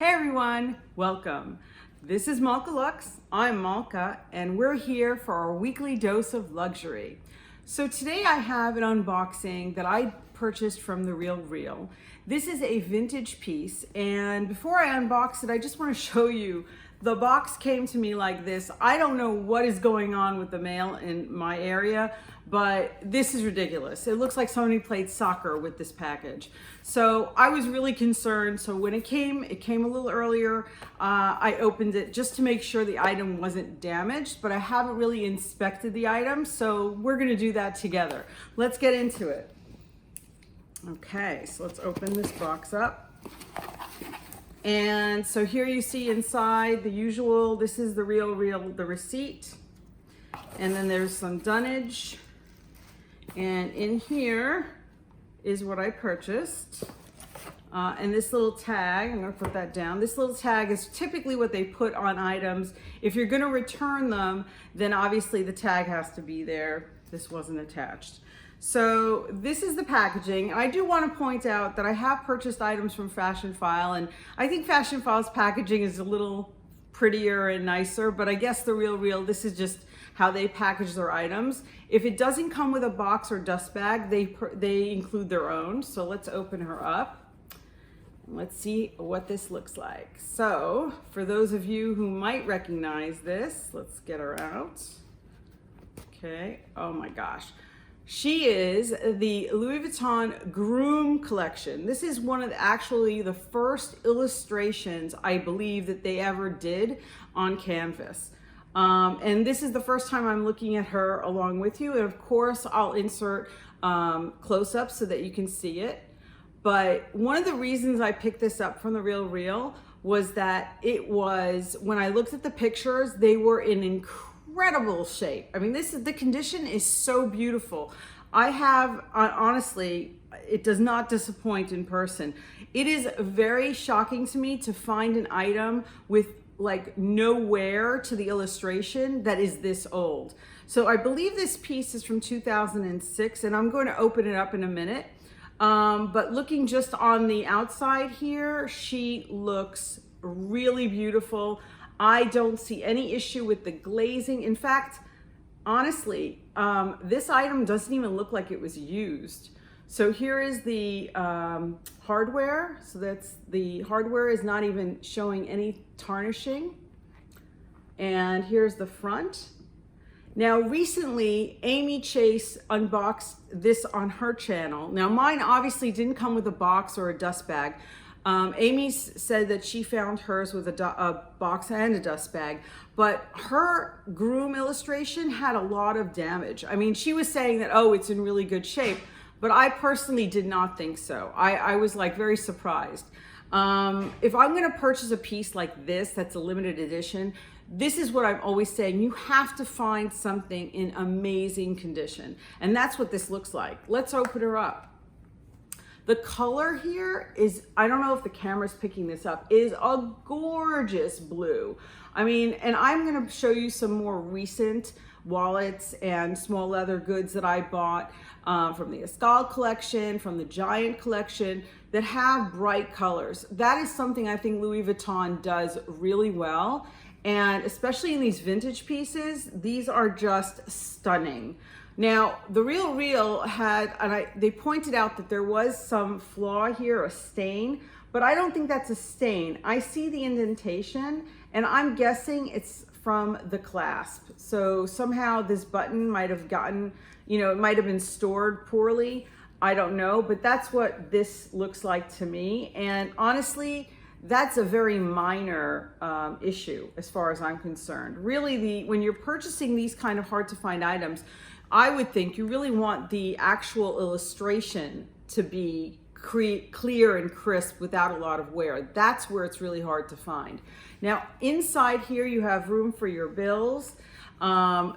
Hey everyone, welcome. This is Malka Lux. I'm Malka, and we're here for our weekly dose of luxury. So today I have an unboxing that I purchased from The Real Real. This is a vintage piece, and before I unbox it, I just want to show you the box came to me like this. I don't know what is going on with the mail in my area, but this is ridiculous. It looks like somebody played soccer with this package. So I was really concerned. So when it came a little earlier. I opened it just to make sure the item wasn't damaged, but I haven't really inspected the item. So we're gonna do that together. Let's get into it. Okay, so let's open this box up. And so here you see inside the usual, this is the the receipt. And then there's some dunnage. And in here is what I purchased. And this little tag, I'm gonna put that down. This little tag is typically what they put on items. If you're gonna return them, then obviously the tag has to be there. This wasn't attached. So this is the packaging. I do want to point out that I have purchased items from Fashion File, and I think Fashion File's packaging is a little prettier and nicer, but I guess The Real Real, this is just how they package their items. If it doesn't come with a box or dust bag, they include their own. So let's open her up. Let's see what this looks like. So for those of you who might recognize this, let's get her out. Okay, oh my gosh. She is the Louis Vuitton Groom collection. This is one of actually the first illustrations I believe that they ever did on canvas. And this is the first time I'm looking at her along with you. And of course, I'll insert close-ups so that you can see it. But one of the reasons I picked this up from The Real Real was that it was, when I looked at the pictures, they were in incredible shape. I mean, the condition is so beautiful. I have, honestly, it does not disappoint in person. It is very shocking to me to find an item with like no wear to the illustration that is this old. So I believe this piece is from 2006, and I'm going to open it up in a minute. But looking just on the outside here, she looks really beautiful. I don't see any issue with the glazing. In fact, honestly, this item doesn't even look like it was used. So here is the hardware. So the hardware is not even showing any tarnishing. And here's the front. Now, recently, Amy Chase unboxed this on her channel. Now, mine obviously didn't come with a box or a dust bag. Amy said that she found hers with a box and a dust bag, but her Groom illustration had a lot of damage. I mean, she was saying that, oh, it's in really good shape, but I personally did not think so. I was like very surprised. If I'm gonna purchase a piece like this, that's a limited edition, this is what I'm always saying. You have to find something in amazing condition. And that's what this looks like. Let's open her up. The color here is, I don't know if the camera's picking this up, is a gorgeous blue. I mean, and I'm gonna show you some more recent wallets and small leather goods that I bought from the Escale collection, from the Giant collection, that have bright colors. That is something I think Louis Vuitton does really well. And especially in these vintage pieces, these are just stunning. Now, The Real Real had, and they pointed out that there was some flaw here, a stain, but I don't think that's a stain. I see the indentation, and I'm guessing it's from the clasp. So somehow this button might have gotten, it might have been stored poorly. I don't know, but that's what this looks like to me. And honestly, that's a very minor issue as far as I'm concerned. Really, when you're purchasing these kind of hard to find items, I would think you really want the actual illustration to be clear and crisp without a lot of wear. That's where it's really hard to find. Now, inside here, you have room for your bills.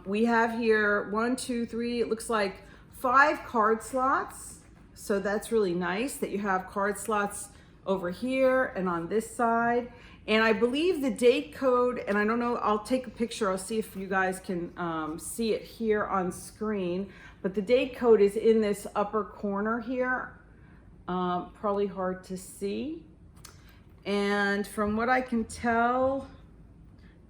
We have here 1, 2, 3, it looks like 5 card slots. So that's really nice that you have card slots over here and on this side. And I believe the date code, and I don't know, I'll take a picture, I'll see if you guys can see it here on screen, but the date code is in this upper corner here. Probably hard to see. And from what I can tell,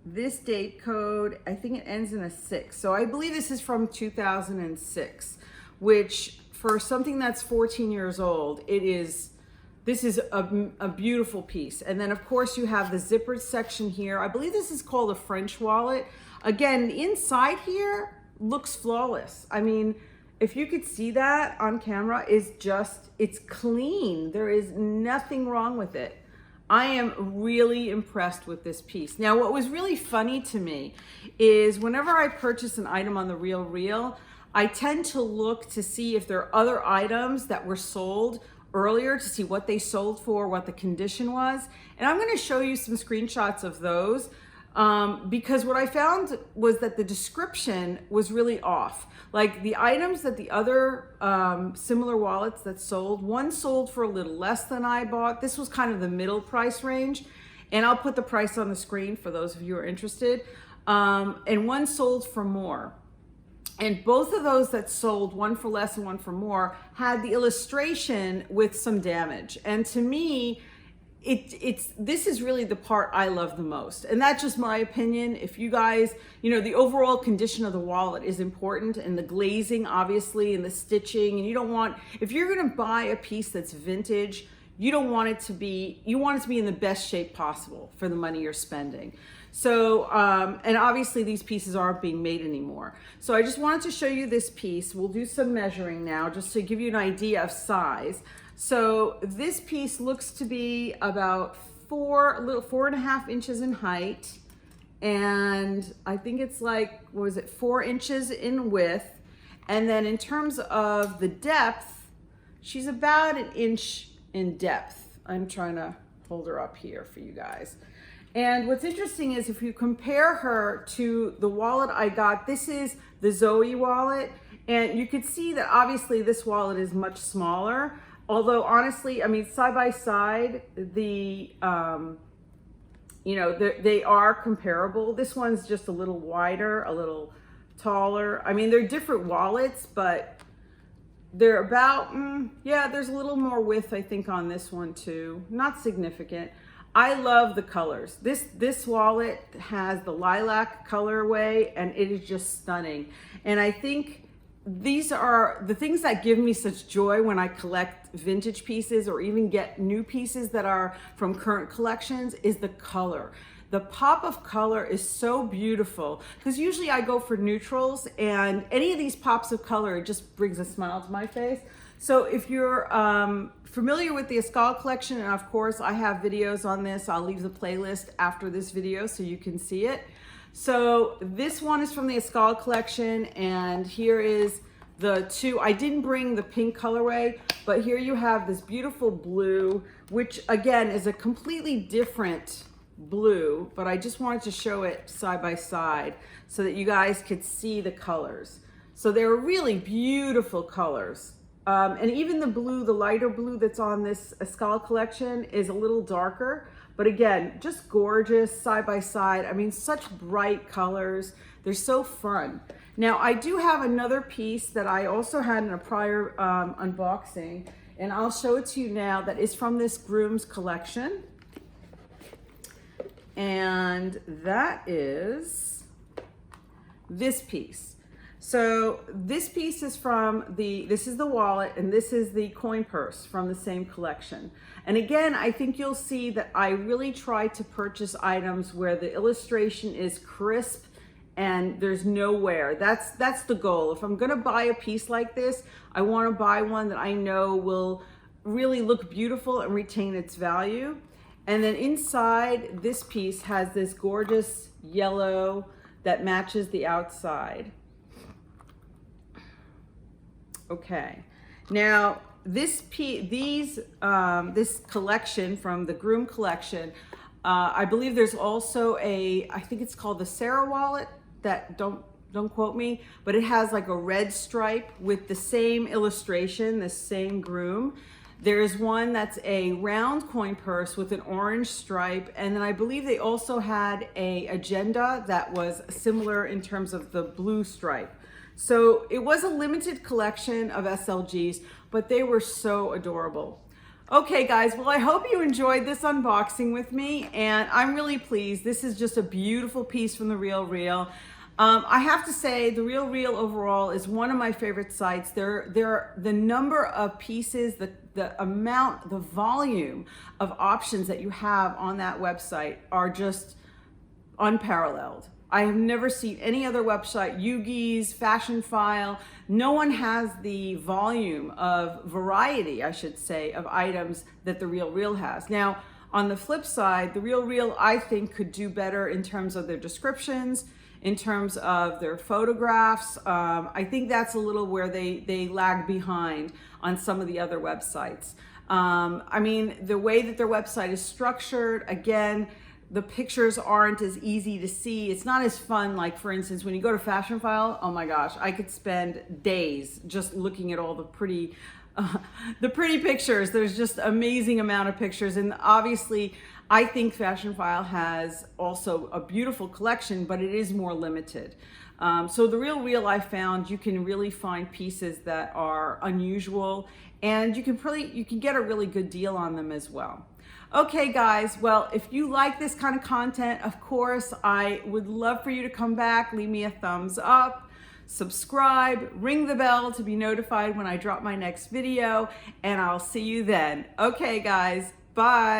this date code, I think it ends in a 6. So I believe this is from 2006, which for something that's 14 years old, this is a beautiful piece. And then of course you have the zippered section here. I believe this is called a French wallet. Again, the inside here looks flawless. I mean, if you could see that on camera, it's clean. There is nothing wrong with it. I am really impressed with this piece. Now, what was really funny to me is whenever I purchase an item on The RealReal, I tend to look to see if there are other items that were sold earlier, to see what they sold for, what the condition was. And I'm gonna show you some screenshots of those because what I found was that the description was really off. Like the items that the other similar wallets that sold, one sold for a little less than I bought. This was kind of the middle price range. And I'll put the price on the screen for those of you who are interested. And one sold for more. And both of those that sold, one for less and one for more, had the illustration with some damage. And to me, this is really the part I love the most. And that's just my opinion. If you guys, the overall condition of the wallet is important, and the glazing, obviously, and the stitching, and you don't want, if you're gonna buy a piece that's vintage, you don't want it to be, you want it to be in the best shape possible for the money you're spending. So, and obviously these pieces aren't being made anymore. So I just wanted to show you this piece. We'll do some measuring now just to give you an idea of size. So this piece looks to be about 4.5 inches in height. And I think it's like, 4 inches in width. And then in terms of the depth, she's about 1 inch in depth. I'm trying to hold her up here for you guys. And what's interesting is if you compare her to the wallet I got, this is the Zoe wallet. And you could see that obviously this wallet is much smaller. Although honestly, I mean, side by side, they are comparable. This one's just a little wider, a little taller. I mean, they're different wallets, but they're about, there's a little more width, I think, on this one too. Not significant. I love the colors. This wallet has the lilac colorway, and it is just stunning. And I think these are the things that give me such joy when I collect vintage pieces or even get new pieces that are from current collections, is the color. The pop of color is so beautiful, because usually I go for neutrals, and any of these pops of color, it just brings a smile to my face. So if you're familiar with the Escale collection, and of course I have videos on this, I'll leave the playlist after this video so you can see it. So this one is from the Escale collection, and here is the two. I didn't bring the pink colorway, but here you have this beautiful blue, which again is a completely different blue, but I just wanted to show it side by side so that you guys could see the colors. So they're really beautiful colors. And even the blue, the lighter blue that's on this Escale collection is a little darker, but again, just gorgeous side by side. I mean, such bright colors. They're so fun. Now, I do have another piece that I also had in a prior unboxing, and I'll show it to you now, that is from this Groom's collection. And that is this piece. So this piece is from this is the wallet, and this is the coin purse from the same collection. And again, I think you'll see that I really try to purchase items where the illustration is crisp and there's no wear. That's the goal. If I'm gonna buy a piece like this, I wanna buy one that I know will really look beautiful and retain its value. And then inside, this piece has this gorgeous yellow that matches the outside. Okay, now this collection from the Groom collection, I believe there's also I think it's called the Sarah wallet, that don't quote me, but it has like a red stripe with the same illustration, the same Groom. There is one that's a round coin purse with an orange stripe, and then I believe they also had a agenda that was similar in terms of the blue stripe. So it was a limited collection of SLGs, but they were so adorable. Okay guys, well I hope you enjoyed this unboxing with me, and I'm really pleased. This is just a beautiful piece from The Real Real. I have to say The Real Real overall is one of my favorite sites. The number of pieces, the amount, the volume of options that you have on that website are just unparalleled. I have never seen any other website, Yugi's, Fashion File. No one has the volume of variety, I should say, of items that The Real Real has. Now, on the flip side, The Real Real, I think, could do better in terms of their descriptions, in terms of their photographs. I think that's a little where they lag behind on some of the other websites. I mean, the way that their website is structured, again, the pictures aren't as easy to see. It's not as fun. Like, for instance, when you go to Fashion File, oh my gosh, I could spend days just looking at all the pretty pictures. There's just amazing amount of pictures. And obviously, I think Fashion File has also a beautiful collection, but it is more limited. So The Real Real, I found you can really find pieces that are unusual, and you can get a really good deal on them as well. Okay guys, well, if you like this kind of content, of course, I would love for you to come back, leave me a thumbs up, subscribe, ring the bell to be notified when I drop my next video, and I'll see you then. Okay guys, bye.